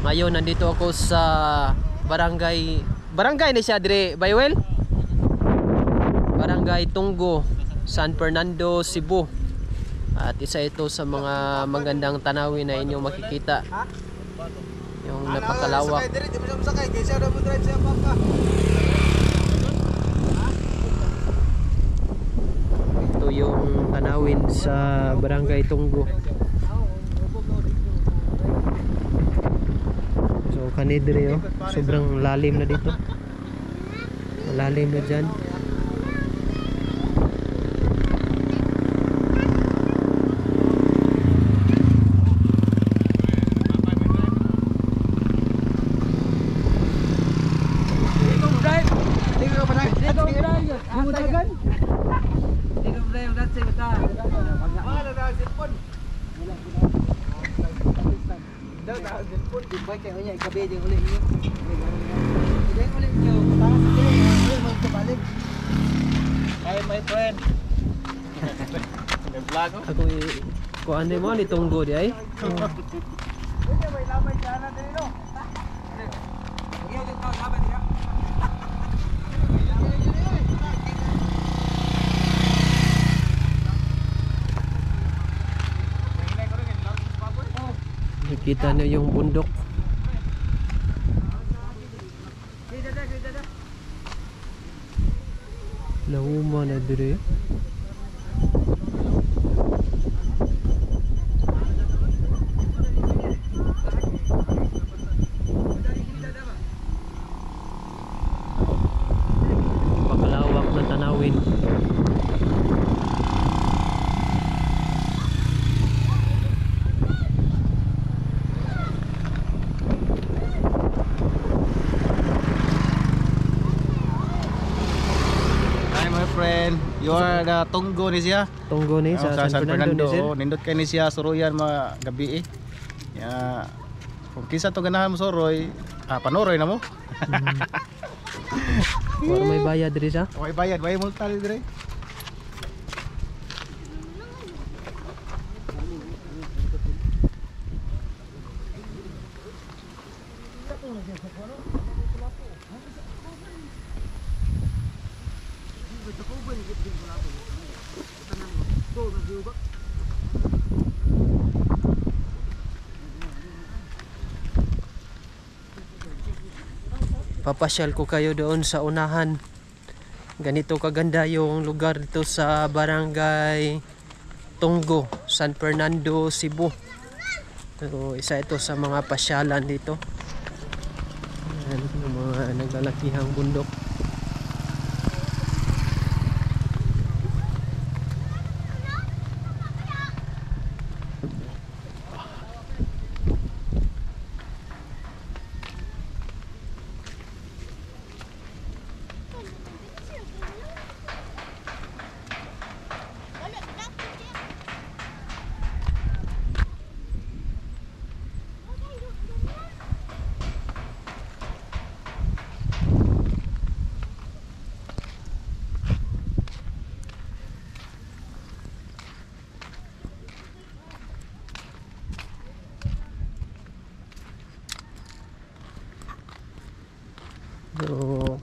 Ngayon nandito ako sa barangay ni siya dire, Baywel? Barangay Tunggo, San Fernando, Cebu. At isa ito sa mga magandang tanawin na inyong makikita. Yung napakalawak. Ito yung tanawin sa barangay Tunggo. So kanidre, oh, sobrang lalim na dito. Malalim na dyan. Hi my friend. Ako kuan mo ni Tunggo di ay. Nakita niyo yung bundok. Lauma na dire. Pakalawak na tanawin. Friend, you are the Tunggo ni siya. Tunggo ni sa San Fernando ni sir. Nindot kay ni siya suruyan mga gabi ya kung kisa to ganahan mo suroy, panuroy na mo. Wala may bayad diri sa? May bayad, may multa diri. Papasyal ko kayo doon sa unahan. Ganito kaganda yung lugar dito sa barangay Tunggo, San Fernando, Cebu. So, isa ito sa mga pasyalan dito. Ayan, yung mga naglalakihang bundok. So,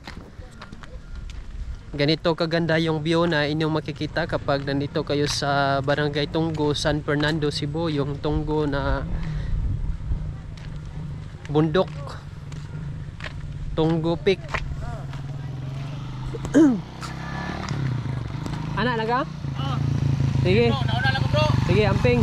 ganito kaganda yung view na inyong makikita kapag nandito kayo sa barangay Tunggo, San Fernando, Cebu. Yung Tunggo na bundok, Tunggo Peak. Anak naga? Sige. Sige, amping.